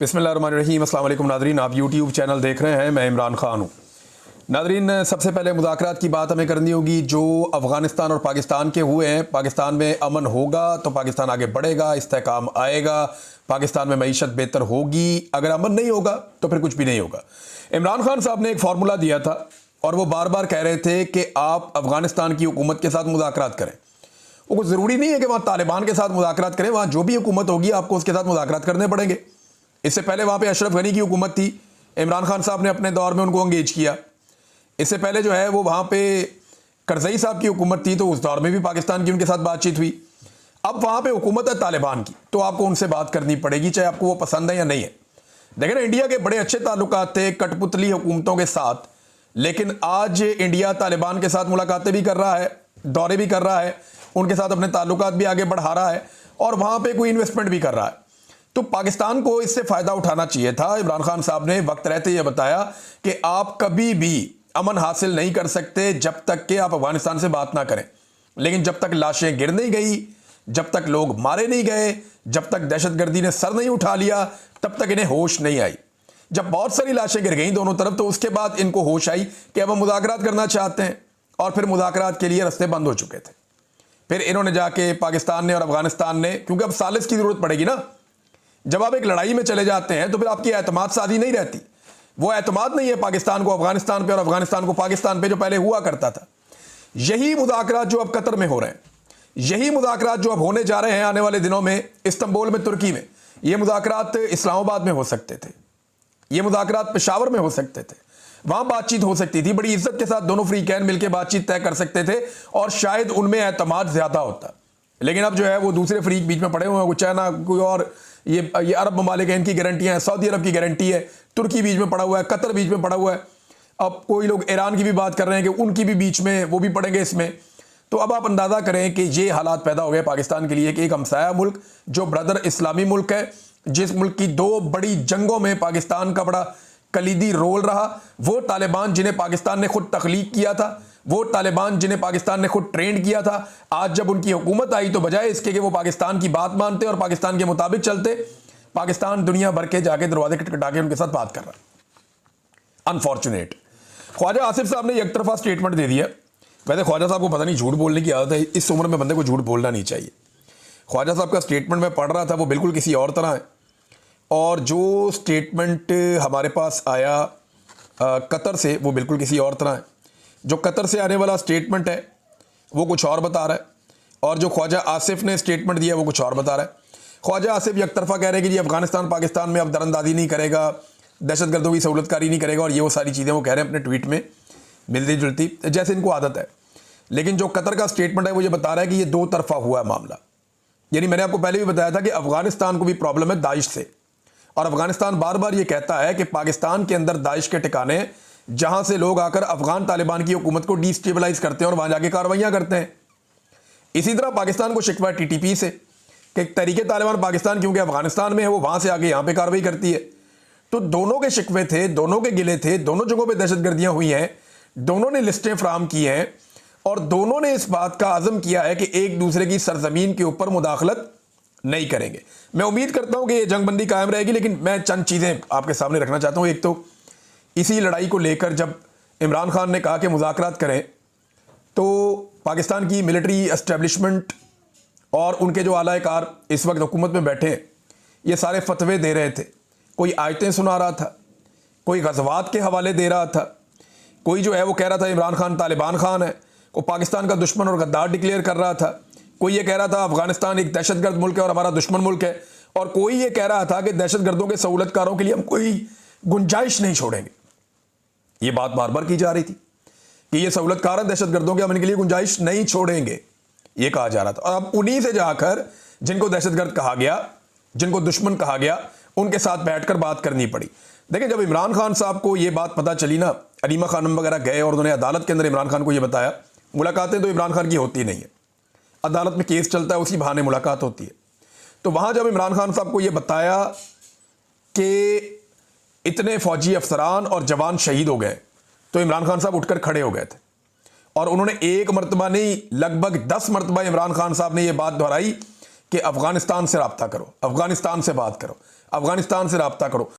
बिस्मिल्लाहिर्रहमानिर्रहीम। अस्सलाम वालेकुम नादरीन, आप यूट्यूब चैनल देख रहे हैं। मैं इमरान खान हूँ। नादरीन, सबसे पहले मुज़ाकरात की बात हमें करनी होगी जो अफ़गानिस्तान और पाकिस्तान के हुए हैं। पाकिस्तान में अमन होगा तो पाकिस्तान आगे बढ़ेगा, इस्तेहकाम आएगा, पाकिस्तान में मईशत बेहतर होगी। अगर अमन नहीं होगा तो फिर कुछ भी नहीं होगा। इमरान खान साहब ने एक फार्मूला दिया था और वो बार बार कह रहे थे कि आप अफ़गानिस्तान की हुकूमत के साथ मुज़ाकरात करें। वो कुछ ज़रूरी नहीं है कि वहाँ तालिबान के साथ मुज़ाकरात करें, वहाँ जो भी हुकूमत होगी आपको उसके साथ मुज़ाकरात करने पड़ेंगे। इससे पहले वहाँ पे अशरफ गनी की हुकूमत थी, इमरान खान साहब ने अपने दौर में उनको एंगेज किया। इससे पहले जो है वो वहाँ पे करज़ई साहब की हुकूमत थी, तो उस दौर में भी पाकिस्तान की उनके साथ बातचीत हुई। अब वहाँ पे हुकूमत है तालिबान की, तो आपको उनसे बात करनी पड़ेगी, चाहे आपको वो पसंद है या नहीं है। देखें ना, इंडिया के बड़े अच्छे ताल्लुकात थे कठपुतली हुकूमतों के साथ, लेकिन आज इंडिया तालिबान के साथ मुलाकातें भी कर रहा है, दौरे भी कर रहा है, उनके साथ अपने ताल्लुकात भी आगे बढ़ा रहा है और वहाँ पर कोई इन्वेस्टमेंट भी कर रहा है। तो पाकिस्तान को इससे फ़ायदा उठाना चाहिए था। इमरान खान साहब ने वक्त रहते ये बताया कि आप कभी भी अमन हासिल नहीं कर सकते जब तक कि आप अफगानिस्तान से बात ना करें। लेकिन जब तक लाशें गिर नहीं गई, जब तक लोग मारे नहीं गए, जब तक दहशतगर्दी ने सर नहीं उठा लिया, तब तक इन्हें होश नहीं आई। जब बहुत सारी लाशें गिर गई दोनों तरफ, तो उसके बाद इनको होश आई कि अब हम मुज़ाकरात करना चाहते हैं, और फिर मुज़ाकरात के लिए रास्ते बंद हो चुके थे। फिर इन्होंने जाके पाकिस्तान ने और अफगानिस्तान ने, क्योंकि अब सालिस की ज़रूरत पड़ेगी ना, जब आप एक लड़ाई में चले जाते हैं तो फिर आपकी एतमाद साजी नहीं रहती। वो एतमाद नहीं है पाकिस्तान को अफगानिस्तान पे और अफगानिस्तान को पाकिस्तान पे जो पहले हुआ करता था। यही मुज़ाकरात जो अब कतर में हो रहे हैं, यही मुज़ाकरात जो अब होने जा रहे हैं आने वाले दिनों में इस्तांबुल में, तुर्की में, ये मुज़ाकरात इस्लामाबाद में हो सकते थे, ये मुज़ाकरात पेशावर में हो सकते थे। वहां बातचीत हो सकती थी, बड़ी इज्जत के साथ दोनों फ्रीकैन मिलकर बातचीत तय कर सकते थे और शायद उनमें एतमाद ज्यादा होता। लेकिन अब जो है वो दूसरे फ्रीक बीच में पड़े हुए हैं, चाइना कोई और, ये अरब ममालिक हैं, इनकी गारंटियां हैं, सऊदी अरब की गारंटी है, तुर्की बीच में पड़ा हुआ है, कतर बीच में पड़ा हुआ है। अब कोई लोग ईरान की भी बात कर रहे हैं कि उनकी भी बीच में वो भी पड़ेंगे इसमें। तो अब आप अंदाज़ा करें कि ये हालात पैदा हो गए पाकिस्तान के लिए कि एक हमसाया मुल्क जो ब्रदर इस्लामी मुल्क है, जिस मुल्क की दो बड़ी जंगों में पाकिस्तान का बड़ा कलीदी रोल रहा, वो तालिबान जिन्हें पाकिस्तान ने खुद तख्लीक किया था, वो तालिबान जिन्हें पाकिस्तान ने खुद ट्रेंड किया था, आज जब उनकी हुकूमत आई तो बजाय इसके कि वो पाकिस्तान की बात मानते और पाकिस्तान के मुताबिक चलते, पाकिस्तान दुनिया भर के जाके दरवाजे खटखटा के उनके साथ बात कर रहा है। अनफॉर्चुनेट। ख्वाजा आसिफ साहब ने एक तरफा स्टेटमेंट दे दिया। वैसे ख्वाजा साहब को पता नहीं झूठ बोलने की आदत है, इस उम्र में बंदे को झूठ बोलना नहीं चाहिए। ख्वाजा साहब का स्टेटमेंट मैं पढ़ रहा था, वो बिल्कुल किसी और तरह है, और जो स्टेटमेंट हमारे पास आया कतर से, वो बिल्कुल किसी और तरह है। जो कतर से आने वाला स्टेटमेंट है वो कुछ और बता रहा है, और जो ख्वाजा आसिफ ने स्टेटमेंट दिया वो कुछ और बता रहा है। ख्वाजा आसिफ एक तरफा कह रहे हैं कि जी अफगानिस्तान पाकिस्तान में अब दरअंदाजी नहीं करेगा, दहशतगर्दों की सहूलतकारी नहीं करेगा, और ये वो सारी चीज़ें वो कह रहे हैं अपने ट्वीट में मिलती जुलती, जैसे इनको आदत है। लेकिन जो कतर का स्टेटमेंट है वो ये बता रहा है कि ये दो तरफा हुआ है मामला। यानी मैंने आपको पहले भी बताया था कि अफगानिस्तान को भी प्रॉब्लम है दाइश से, और अफगानिस्तान बार बार ये कहता है कि पाकिस्तान के अंदर दाइश के ठिकाने, जहां से लोग आकर अफगान तालिबान की हुकूमत को डिस्टेबलाइज करते हैं और वहां जाके कार्रवाइयां करते हैं। इसी तरह पाकिस्तान को शिकवा टीटीपी से कि तहरीके तालिबान पाकिस्तान क्योंकि अफगानिस्तान में है, वो वहां से आके यहां पे कार्रवाई करती है। तो दोनों के शिकवे थे, दोनों के गिले थे, दोनों जगहों पर दहशतगर्दियां हुई हैं, दोनों ने लिस्टें फ्राहम की हैं, और दोनों ने इस बात का आज़म किया है कि एक दूसरे की सरजमीन के ऊपर मुदाखलत नहीं करेंगे। मैं उम्मीद करता हूं कि ये जंगबंदी कायम रहेगी, लेकिन मैं चंद चीज़ें आपके सामने रखना चाहता हूं। एक तो इसी लड़ाई को लेकर जब इमरान खान ने कहा कि मुज़ाकरात करें, तो पाकिस्तान की मिलिट्री एस्टेब्लिशमेंट और उनके जो आला-ए-कार इस वक्त हुकूमत में बैठे हैं, ये सारे फतवे दे रहे थे। कोई आयतें सुना रहा था, कोई गज़वात के हवाले दे रहा था, कोई जो है वो कह रहा था इमरान खान तालिबान खान है, को पाकिस्तान का दुश्मन और गद्दार डिक्लेयर कर रहा था, कोई ये कह रहा था अफगानिस्तान एक दहशतगर्द मुल्क है और हमारा दुश्मन मुल्क है, और कोई ये कह रहा था कि दहशतगर्दों के सहूलतकारों के लिए हम कोई गुंजाइश नहीं छोड़ेंगे। ये बात बार बार की जा रही थी कि ये सहूलतकार हैं दहशतगर्दों के, हम इनके लिए गुंजाइश नहीं छोड़ेंगे, ये कहा जा रहा था। और अब उन्हीं से जाकर जिनको दहशतगर्द कहा गया, जिनको दुश्मन कहा गया, उनके साथ बैठकर बात करनी पड़ी। देखिए, जब इमरान खान साहब को ये बात पता चली ना, अलीमा खानम वगैरह गए और उन्होंने अदालत के अंदर इमरान खान को ये बताया। मुलाकातें तो इमरान खान की होती नहीं है, अदालत में केस चलता है, उसी बहाने मुलाकात होती है। तो वहां जब इमरान खान साहब को यह बताया कि इतने फौजी अफसरान और जवान शहीद हो गए, तो इमरान खान साहब उठकर खड़े हो गए थे, और उन्होंने एक मरतबा नहीं लगभग 10 मरतबा इमरान खान साहब ने यह बात दोहराई कि अफगानिस्तान से रब्ता करो, अफगानिस्तान से बात करो, अफगानिस्तान से रब्ता करो।